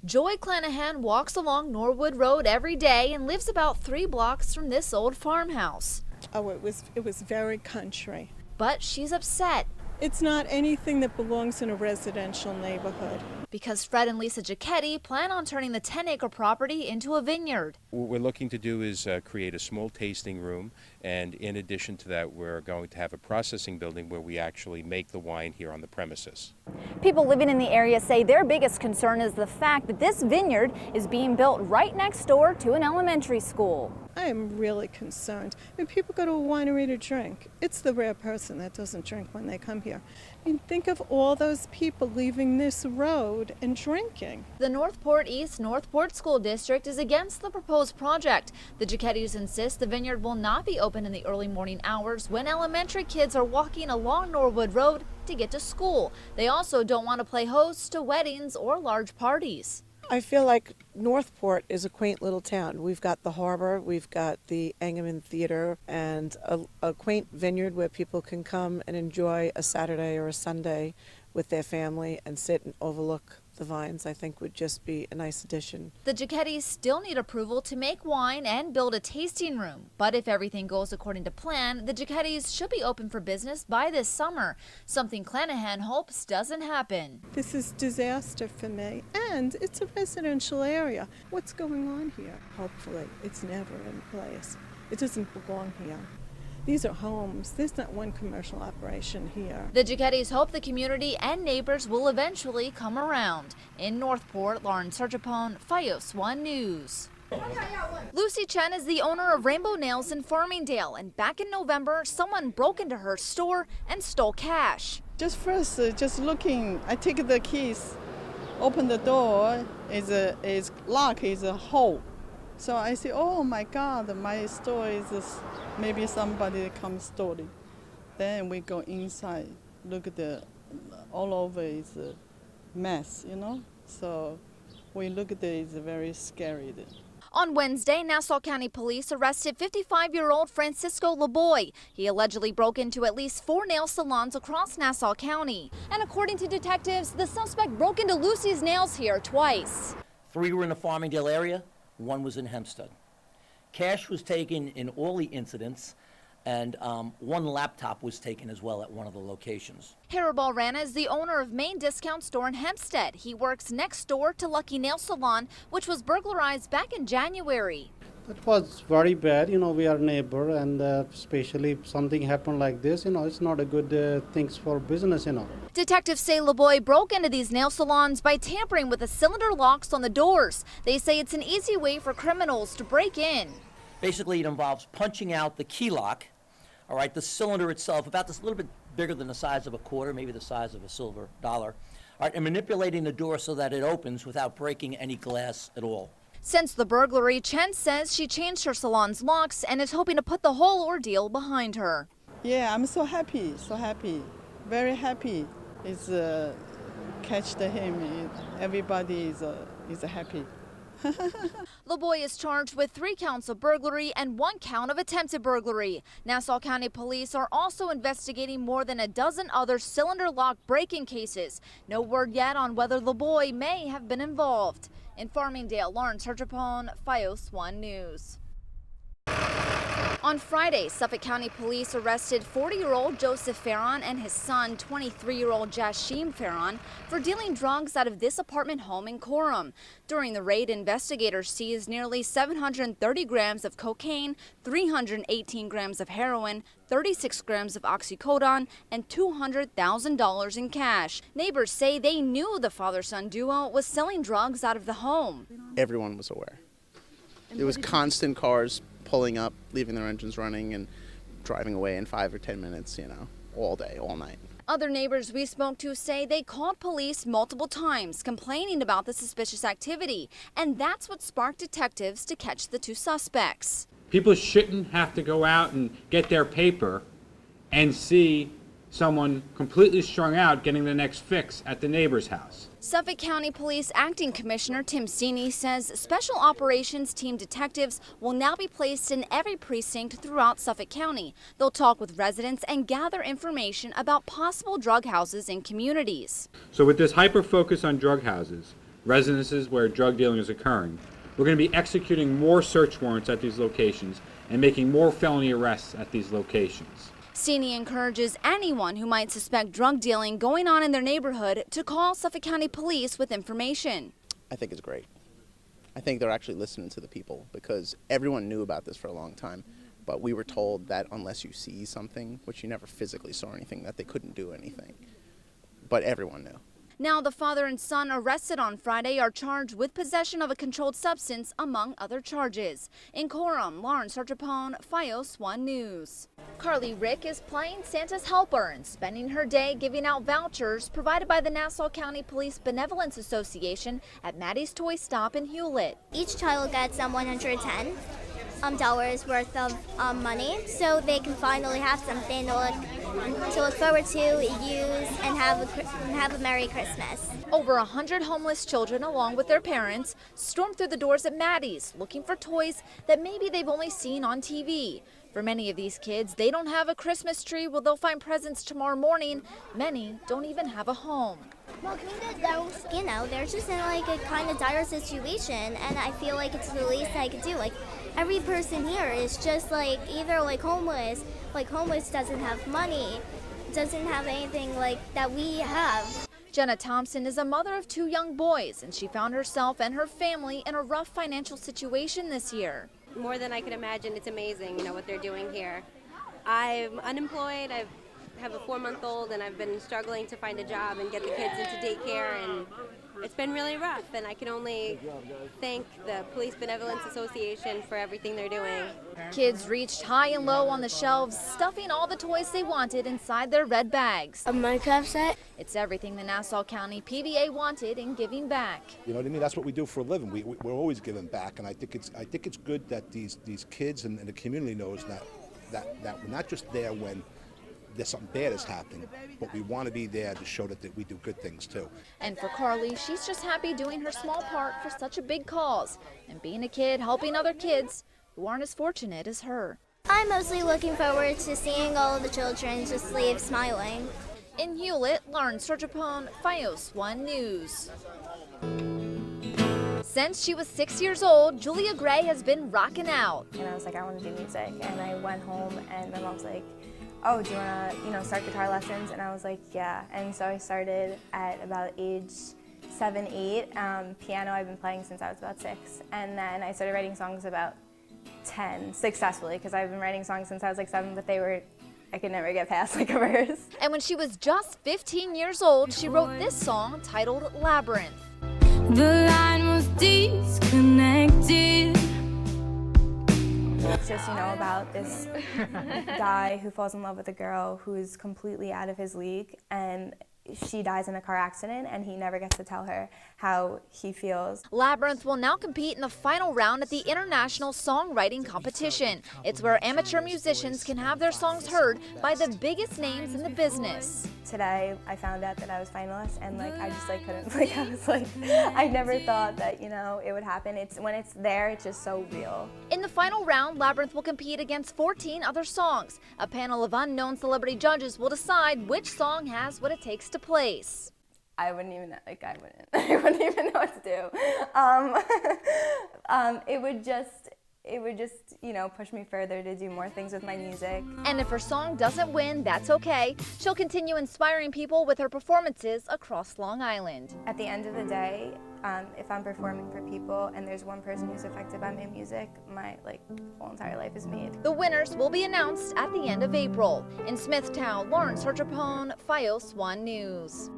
Joy Clanahan walks along Norwood Road every day and lives about 3 blocks from this old farmhouse. Oh, it was very country. But she's upset It's not anything that belongs in a residential neighborhood. because Fred and Lisa Giacchetti plan on turning the 10-acre property into a vineyard. What we're looking to do is create a small tasting room, and in addition to that, we're going to have a processing building where we actually make the wine here on the premises. People living in the area say their biggest concern is the fact that this vineyard is being built right next door to an elementary school. I am really concerned. I mean, people go to a winery to drink. It's the rare person that doesn't drink when they come here. I mean, think of all those people leaving this road and drinking. The Northport East Northport School District is against the proposed project. The Giacchettis insist the vineyard will not be open in the early morning hours when elementary kids are walking along Norwood Road to get to school. They also don't want to play host to weddings or large parties. I feel like Northport is a quaint little town. We've got the harbor, we've got the Engelman Theater, and a quaint vineyard where people can come and enjoy a Saturday or a Sunday with their family and sit and overlook the vines. I think would just be a nice addition. The Giacchettis still need approval to make wine and build a tasting room. But if everything goes according to plan, the Giacchettis should be open for business by this summer, something Clanahan hopes doesn't happen. This is disaster for me, and it's a residential area. What's going on here? Hopefully, it's never in place. It doesn't belong here. These are homes. There's not one commercial operation here. The Giacchettis hope the community and neighbors will eventually come around. In Northport, Lauren Sergipone, FiOS 1 News. Lucy Chen is the owner of Rainbow Nails in Farmingdale, and back in November, someone broke into her store and stole cash. Just first, just looking, I take the keys, open the door, is lock, is a hole. So I say, oh my God, my store is maybe somebody come stole it. Then we go inside, look at all over is a mess, you know. So we look at it's very scary. On Wednesday, Nassau County Police arrested 55-year-old Francisco Laboy. He allegedly broke into at least 4 nail salons across Nassau County. And according to detectives, the suspect broke into Lucy's Nails here twice. 3 were in the Farmingdale area, 1 was in Hempstead. Cash was taken in all the incidents, and 1 laptop was taken as well at one of the locations. Haribal Rana is the owner of Main Discount Store in Hempstead. He works next door to Lucky Nail Salon, which was burglarized back in January. It was very bad, we are neighbor, and especially if something happened like this, it's not a good things for business, Detectives say Laboy broke into these nail salons by tampering with the cylinder locks on the doors. They say it's an easy way for criminals to break in. Basically, it involves punching out the key lock, all right, the cylinder itself, about this little bit bigger than the size of a quarter, maybe the size of a silver dollar, all right, and manipulating the door so that it opens without breaking any glass at all. Since the burglary, Chen says she changed her salon's locks and is hoping to put the whole ordeal behind her. Yeah, I'm so happy, very happy. It's catch him. Everybody is happy. Laboy is charged with 3 counts of burglary and 1 count of attempted burglary. Nassau County Police are also investigating more than a dozen other cylinder lock break-in cases. No word yet on whether Laboy may have been involved. In Farmingdale, Lauren Sergipone, FiOS 1 News. On Friday, Suffolk County Police arrested 40-year-old Joseph Farron and his son, 23-year-old Jashim Farron, for dealing drugs out of this apartment home in Coram. During the raid, investigators seized nearly 730 grams of cocaine, 318 grams of heroin, 36 grams of oxycodone, and $200,000 in cash. Neighbors say they knew the father-son duo was selling drugs out of the home. Everyone was aware. It was constant cars pulling up, leaving their engines running, and driving away in 5 or 10 minutes, all day, all night. Other neighbors we spoke to say they called police multiple times complaining about the suspicious activity, and that's what sparked detectives to catch the 2 suspects. People shouldn't have to go out and get their paper and see someone completely strung out getting the next fix at the neighbor's house. Suffolk County Police Acting Commissioner Tim Sini says Special Operations Team detectives will now be placed in every precinct throughout Suffolk County. They'll talk with residents and gather information about possible drug houses in communities. So with this hyper focus on drug houses, residences where drug dealing is occurring. We're going to be executing more search warrants at these locations and making more felony arrests at these locations. Cini encourages anyone who might suspect drug dealing going on in their neighborhood to call Suffolk County Police with information. I think it's great. I think they're actually listening to the people, because everyone knew about this for a long time, but we were told that unless you see something, which you never physically saw anything, that they couldn't do anything. But everyone knew. Now the father and son arrested on Friday are charged with possession of a controlled substance, among other charges. In Coram, Lauren Sarchapone, FiOS 1 News. Carly Rick is playing Santa's helper and spending her day giving out vouchers provided by the Nassau County Police Benevolence Association at Maddie's Toy Stop in Hewlett. Each child gets $110 worth of money, so they can finally have something to look forward to, use, and have a Merry Christmas. Over 100 homeless children, along with their parents, stormed through the doors at Maddie's looking for toys that maybe they've only seen on TV. For many of these kids, they don't have a Christmas tree where they'll find presents tomorrow morning. Many don't even have a home. Well, they're just in like a kind of dire situation, and I feel like it's the least I could do. Like, every person here is just like either like homeless doesn't have money, doesn't have anything like that we have. Jenna Thompson is a mother of 2 young boys, and she found herself and her family in a rough financial situation this year. More than I could imagine. It's amazing, what they're doing here. I'm unemployed. I have a 4-month-old, and I've been struggling to find a job and get the kids into daycare, and it's been really rough, and I can only thank the Police Benevolence Association for everything they're doing. Kids reached high and low on the shelves, stuffing all the toys they wanted inside their red bags. A Minecraft set? It's everything the Nassau County PBA wanted in giving back. You know what I mean? That's what we do for a living. We're always giving back, and I think it's good that these kids and the community knows that we're not just there when there's something bad is happening, but we want to be there to show that we do good things too. And for Carly, she's just happy doing her small part for such a big cause and being a kid helping other kids who aren't as fortunate as her. I'm mostly looking forward to seeing all of the children just leave smiling. In Hewlett, Lauren Sarchapone, FiOS 1 News. Since she was 6 years old, Julia Gray has been rocking out. And I was like, I want to do music. And I went home and my mom was like, oh, do you want to, start guitar lessons? And I was like, yeah. And so I started at about age 7, 8. Piano I've been playing since I was about 6. And then I started writing songs about 10 successfully, because I've been writing songs since I was like 7, but I could never get past like a verse. And when she was just 15 years old, she wrote this song titled Labyrinth. The line was disconnected. It's just, about this guy who falls in love with a girl who's completely out of his league, and she dies in a car accident, and he never gets to tell her how he feels. Labyrinth will now compete in the final round at the International Songwriting Competition. It's where amateur musicians can have their songs heard by the biggest names in the business. Today, I found out that I was finalist, and I just couldn't, I was like, I never thought that, it would happen. When it's there, it's just so real. In the final round, Labyrinth will compete against 14 other songs. A panel of unknown celebrity judges will decide which song has what it takes to place. I wouldn't even, I wouldn't even know what to do. It would just, push me further to do more things with my music. And if her song doesn't win, that's okay. She'll continue inspiring people with her performances across Long Island. At the end of the day, if I'm performing for people and there's one person who's affected by my music, my whole entire life is made. The winners will be announced at the end of April. In Smithtown, Lauren Sarchapone, FiOS 1 News.